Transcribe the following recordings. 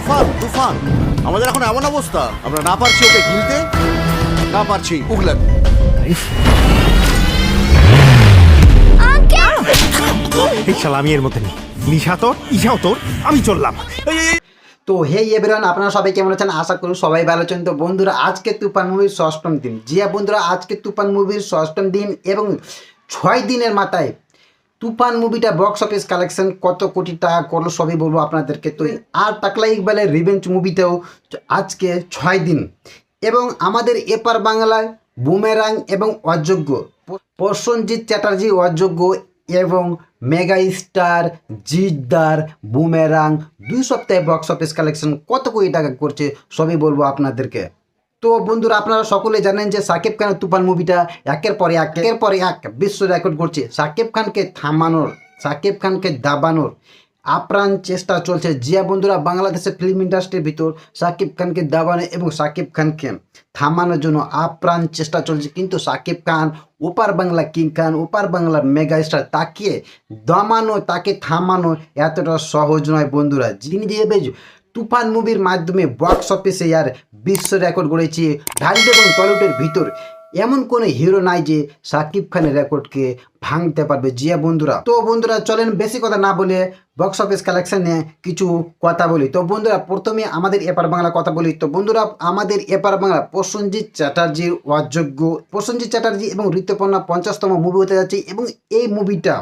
তুফান তুফান আমাদের এখন এমন অবস্থা, আমরা না পারছি ওকে গিলতে, না পারছি উগলাতে। এই শালা আমি এর মধ্যে নেই। নিশা তোর, ইশাও তোর, আমি চললাম। তো হে এভরিওয়ান, আপনারা সবাই কেমন আছেন? আশা করি সবাই ভালো আছেন। তো বন্ধুরা, আজকে তুফান মুভির ষষ্ঠম দিন। জি হ্যাঁ বন্ধুরা, আজকে তুফান মুভির ষষ্ঠম দিন এবং 6 দিনের মাথায় তুফান মুভিটা বক্স অফিস কালেকশন কত কোটি টাকা করলো সবই বলবো আপনাদেরকে। তো আর টাকলা ইকবালের রিভেঞ্জ মুভিতেও আজকে 6 দিন এবং আমাদের এপার বাংলায় বুমেরাং এবং অযোগ্য প্রসেনজিৎ চ্যাটার্জি অযোগ্য এবং মেগা স্টার জিদ্দার বুমেরাং 2 সপ্তাহে বক্স অফিস কালেকশন কত কোটি টাকা করছে সবই বলবো আপনাদেরকে। তো বন্ধুরা, আপনারা সকলে জানেন যে শাকিব খানের তুফান মুভিটা একের পর এক বিশ্ব রেকর্ড করছে। শাকিব খানকে থামানোর, শাকিব খানকে দাবানোর আপ্রাণ চেষ্টা চলছে। জিয়া বন্ধুরা, বাংলাদেশের ফিল্ম ইন্ডাস্ট্রির ভিতর শাকিব খানকে দাবানো এবং শাকিব খানকে থামানোর জন্য আপ্রাণ চেষ্টা চলছে। কিন্তু শাকিব খান ওপার বাংলা কিং খান, ওপার বাংলার মেগা স্টার, তাকে দমানো, তাকে থামানো এতটা সহজ নয় বন্ধুরা। যিনি যেভাবে তুফান মুভির মাধ্যমে বক্স অফিসে আর বিশ্ব রেকর্ড গড়েছে ঢালিউড এবং টলিউডের ভিতর, এমন কোনো হিরো নাই যে শাকিব খানের রেকর্ডকে ভাঙতে পারবে। জিয়া বন্ধুরা, তো বন্ধুরা চলেন বেশি কথা না বলে বক্স অফিস কালেকশন নিয়ে কিছু কথা বলি। তো বন্ধুরা, প্রথমে আমাদের এপার বাংলা কথা বলি। তো বন্ধুরা, আমাদের এপার বাংলা প্রসেনজিৎ চ্যাটার্জির অযোগ্য, প্রসেনজিৎ চ্যাটার্জি এবং ঋতুপর্ণা 50তম মুভি হতে যাচ্ছে এবং এই মুভিটা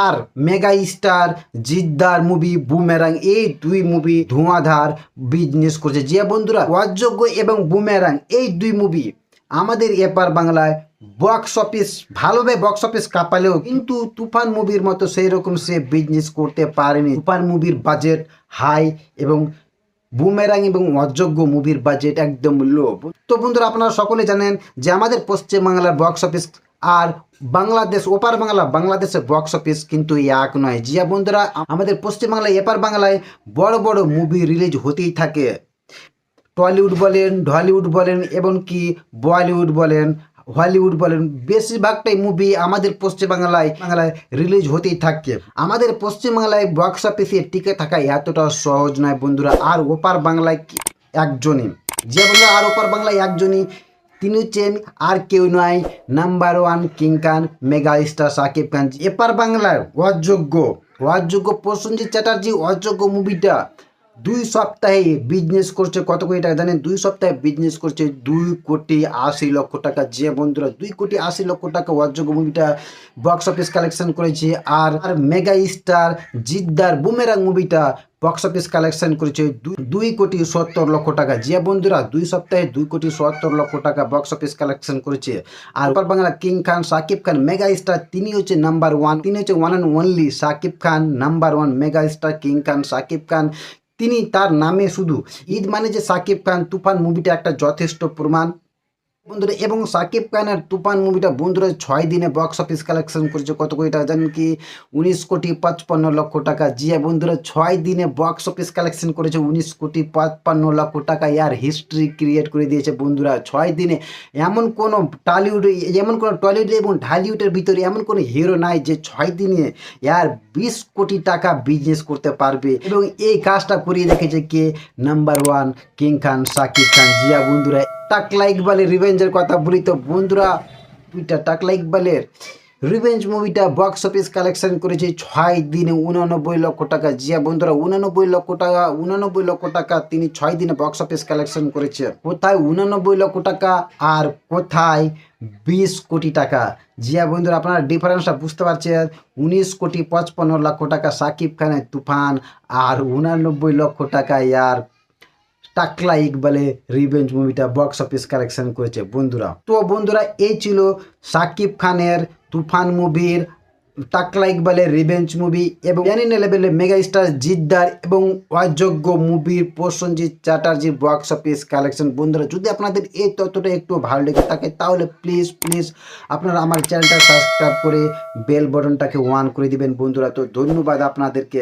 আর মেগা স্টার জিদ্দার মুভি বুমেরাং, এই 2 মুভি ধোঁয়াধার বিজনেস করছে। জিয়া বন্ধুরা, অযোগ্য এবং বুমেরাং এই 2 মুভি আমাদের এপার বাংলায় বক্স অফিস ভালোভাবে বক্স অফিস কাঁপালেও কিন্তু তুফান মুভির মতো সেই রকম সে বিজনেস করতে পারেনি। তুফান মুভির বাজেট হাই এবং বুমেরাং এবং অযোগ্য মুভির বাজেট একদম লো। তো বন্ধুরা, আপনারা সকলে জানেন যে আমাদের পশ্চিমবাংলার বক্স অফিস আর বাংলাদেশ ওপার বাংলা বাংলাদেশের বক্স অফিস কিন্তু এক নয়। জিয়া বন্ধুরা, আমাদের পশ্চিমবাংলায় এপার বাংলায় বড় বড় মুভি রিলিজ হতেই থাকে। টলিউড বলেন, ঢলিউড বলেন, এমনকি বলিউড বলেন, হলিউড বলেন, বেশিরভাগটাই মুভি আমাদের পশ্চিমবাংলায় রিলিজ হতেই থাকে। আমাদের পশ্চিমবাংলায় বক্স অফিসে টিকে থাকা এতটা সহজ নয় বন্ধুরা। আর ওপার বাংলায় একজনই, যে বন্ধুরা আর ওপার বাংলায় একজনই, তিনি হচ্ছেন আর কেউ নয়, নাম্বার 1 কিং খান মেগা স্টার শাকিব খান। এপার বাংলার অযোগ্য প্রসেনজিৎ চ্যাটার্জি অযোগ্য মুভিটা 2 সপ্তাহে বিজনেস করছে কত কোটি টাকা জানেন? 2 সপ্তাহে বিজনেস করছে 2,80,00,000 টাকা। যে বন্ধুরা 2,80,00,000 টাকা অযোগ্য মুভিটা বক্স অফিস কালেকশন করেছে। আর মেগা স্টার জিদ্দার বুমেরাং মুভিটা বক্স অফিস কালেকশন করেছে 2,70,00,000 টাকা। যে বন্ধুরা 2 সপ্তাহে 2,70,00,000 টাকা বক্স অফিস কালেকশন করেছে। আর ওপার Bangla king Khan Shakib Khan mega star, তিনি হচ্ছে নাম্বার 1, তিনি হচ্ছে one and only Shakib Khan, number 1 mega star king Khan Shakib Khan. তিনি তার নামে শুধু ঈদ মানে যে শাকিব খান, তুফান মুভিটা একটা যথেষ্ট প্রমাণ বন্ধুরা। এবং শাকিব খানের তুফান মুভিটা বন্ধুরা 6 দিনে বক্স অফিস কালেকশন করেছে কত কোটি টাকা জানেন কি? 19,55,00,000 টাকা। জিয়া বন্ধুরা 6 দিনে বক্স অফিস কালেকশন করেছে 19,55,00,000 টাকা। ইয়ার হিস্ট্রি ক্রিয়েট করে দিয়েছে বন্ধুরা 6 দিনে। এমন কোনো টলিউড এবং ঢালিউডের ভিতরে এমন কোনো হিরো নাই যে 6 দিনে ইয়ার 20 কোটি টাকা বিজনেস করতে পারবে। এবং এই কাজটা করিয়ে রেখেছে কে? নাম্বার 1 কিং খান শাকিব খান। জিয়া বন্ধুরা, টাকলা ইকবালের রিভেঞ্জের কথা বলি। তো বন্ধুরা, টাকলা ইকবালের রিভেঞ্জ মুভিটা বক্স অফিস কালেকশন করেছে 6 দিনে 89,00,000 টাকা। জিয়া বন্ধুরা 89,00,000 টাকা তিনি 6 দিনে বক্স অফিস কালেকশন করেছে। কোথায় 89,00,000 টাকা আর কোথায় 20 কোটি টাকা? জিয়া বন্ধুরা, আপনারা ডিফারেন্সটা বুঝতে পারছেন। 19,55,00,000 টাকা শাকিব খানের তুফান আর 89,00,000 টাকা আর টাকলা ইকবালের রিভেঞ্জ মুভিটা বক্স অফিস কালেকশন করেছে বন্ধুরা। তো বন্ধুরা, এই ছিল শাকিব খানের তুফান মুভির, টাকলা ইকবালের রিভেঞ্জ মুভি এবং প্যান লেভেলের মেগা স্টার জিদ্দার এবং অযোগ্য মুভির Prosenjit Chatterjee box office collection. বন্ধুরা, যদি আপনাদের এই তথ্যটা একটু ভালো লেগে থাকে তাহলে প্লিজ আপনারা আমার চ্যানেলটা সাবস্ক্রাইব করে বেল বাটনটাকে অন করে দিবেন বন্ধুরা। তো ধন্যবাদ আপনাদেরকে।